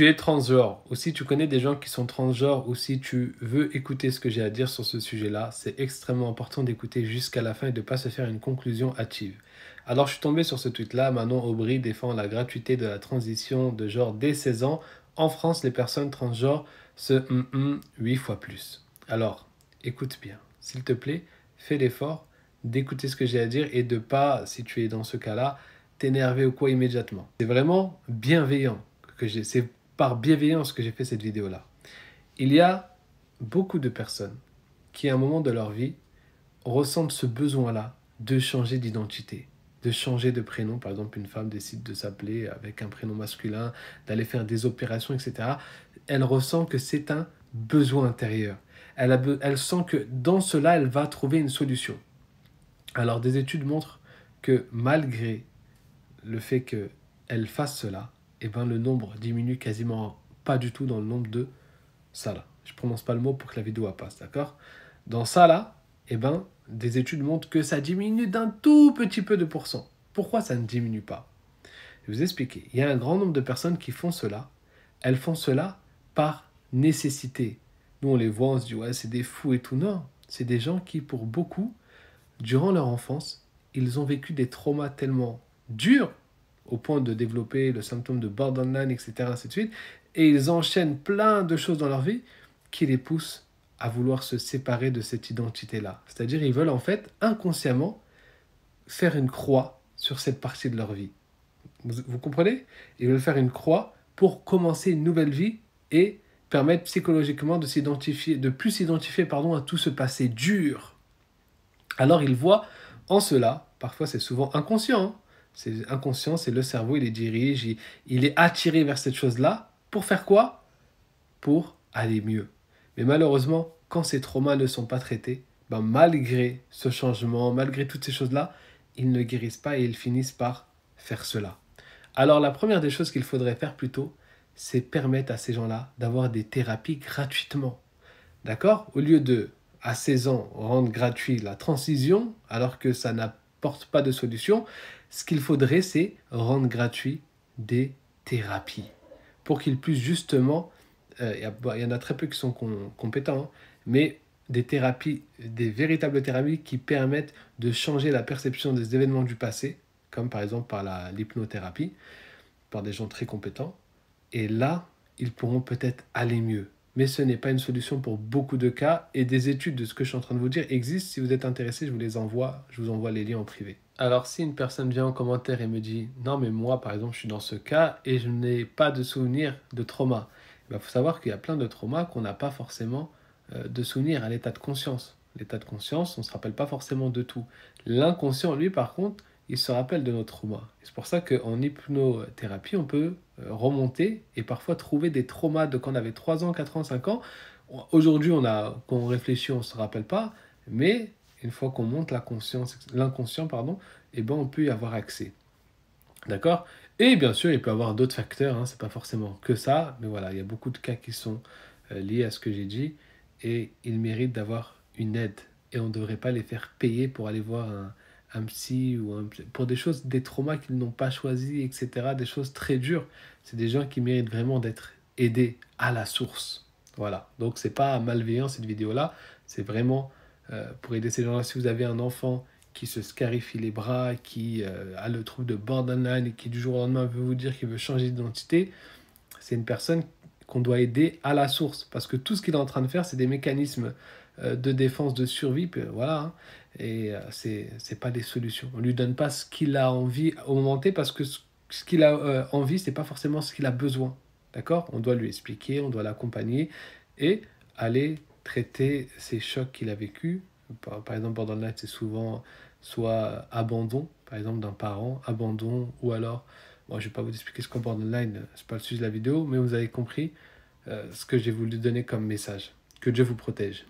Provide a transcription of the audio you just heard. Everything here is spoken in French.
tu es transgenre, ou si tu connais des gens qui sont transgenres, ou si tu veux écouter ce que j'ai à dire sur ce sujet-là, c'est extrêmement important d'écouter jusqu'à la fin et de ne pas se faire une conclusion hâtive. Alors, je suis tombé sur ce tweet-là. Manon Aubry défend la gratuité de la transition de genre dès 16 ans. En France, les personnes transgenres se 8 fois plus. Alors, écoute bien. S'il te plaît, fais l'effort d'écouter ce que j'ai à dire et de pas, si tu es dans ce cas-là, t'énerver ou quoi immédiatement. C'est vraiment bienveillant. C'est par bienveillance que j'ai fait cette vidéo-là. Il y a beaucoup de personnes qui, à un moment de leur vie, ressentent ce besoin-là de changer d'identité, de changer de prénom. Par exemple, une femme décide de s'appeler avec un prénom masculin, d'aller faire des opérations, etc. Elle ressent que c'est un besoin intérieur. Elle sent que dans cela, elle va trouver une solution. Alors, des études montrent que malgré le fait qu'elle fasse cela, eh ben, le nombre diminue quasiment pas du tout dans le nombre de ça là. Je prononce pas le mot pour que la vidéo passe, d'accord? Dans ça là, eh ben, des études montrent que ça diminue d'un tout petit peu de pourcent. Pourquoi ça ne diminue pas? Je vais vous expliquer. Il y a un grand nombre de personnes qui font cela. Elles font cela par nécessité. Nous, on les voit, on se dit, ouais, c'est des fous et tout. Non, c'est des gens qui, pour beaucoup, durant leur enfance, ils ont vécu des traumas tellement durs au point de développer le symptôme de borderline, etc., ainsi de suite, et ils enchaînent plein de choses dans leur vie qui les poussent à vouloir se séparer de cette identité-là. C'est-à-dire, ils veulent en fait, inconsciemment, faire une croix sur cette partie de leur vie. Vous comprenez? Ils veulent faire une croix pour commencer une nouvelle vie et permettre psychologiquement de s'identifier, de plus s'identifier, à tout ce passé dur. Alors, ils voient en cela, parfois c'est souvent inconscient, hein. C'est inconscient, c'est le cerveau, il les dirige, il est attiré vers cette chose-là. Pour faire quoi? Pour aller mieux. Mais malheureusement, quand ces traumas ne sont pas traités, ben malgré ce changement, malgré toutes ces choses-là, ils ne guérissent pas et ils finissent par faire cela. Alors la première des choses qu'il faudrait faire plutôt, c'est permettre à ces gens-là d'avoir des thérapies gratuitement. D'accord? Au lieu de, à 16 ans, rendre gratuit la transition, alors que ça n'apporte pas de solution, ce qu'il faudrait, c'est rendre gratuit des thérapies. Pour qu'ils puissent justement, il y en a très peu qui sont compétents, hein, mais des thérapies, des véritables thérapies qui permettent de changer la perception des événements du passé, comme par exemple par l'hypnothérapie, par des gens très compétents. Et là, ils pourront peut-être aller mieux. Mais ce n'est pas une solution pour beaucoup de cas et des études de ce que je suis en train de vous dire existent. Si vous êtes intéressé, je vous envoie les liens en privé. Alors si une personne vient en commentaire et me dit « Non mais moi par exemple je suis dans ce cas et je n'ai pas de souvenir de trauma », il faut savoir qu'il y a plein de traumas qu'on n'a pas forcément de souvenir à l'état de conscience. L'état de conscience, on ne se rappelle pas forcément de tout. L'inconscient, lui par contre, il se rappelle de nos traumas. C'est pour ça qu'en hypnothérapie, on peut remonter et parfois trouver des traumas de quand on avait 3 ans, 4 ans, 5 ans. Aujourd'hui, quand on réfléchit, on ne se rappelle pas, mais une fois qu'on monte l'inconscient, eh ben, on peut y avoir accès. D'accord? Et bien sûr, il peut y avoir d'autres facteurs, hein, c'est pas forcément que ça, mais voilà, il y a beaucoup de cas qui sont liés à ce que j'ai dit et ils méritent d'avoir une aide et on ne devrait pas les faire payer pour aller voir un psy pour des choses, des traumas qu'ils n'ont pas choisis, etc. Des choses très dures. C'est des gens qui méritent vraiment d'être aidés à la source. Voilà. Donc, c'est pas malveillant cette vidéo-là. C'est vraiment pour aider ces gens-là. Si vous avez un enfant qui se scarifie les bras, qui a le trouble de borderline et qui du jour au lendemain veut vous dire qu'il veut changer d'identité, c'est une personne qu'on doit aider à la source. Parce que tout ce qu'il est en train de faire, c'est des mécanismes de défense, de survie, voilà, hein, et c'est pas des solutions. On lui donne pas ce qu'il a envie au moment T parce que ce qu'il a envie, c'est pas forcément ce qu'il a besoin, d'accord? On doit lui expliquer, on doit l'accompagner et aller traiter ces chocs qu'il a vécu. Par exemple, borderline, c'est souvent soit abandon, par exemple, d'un parent, abandon, ou alors, bon, je vais pas vous expliquer ce qu'est borderline, c'est pas le sujet de la vidéo, mais vous avez compris ce que j'ai voulu donner comme message. Que Dieu vous protège.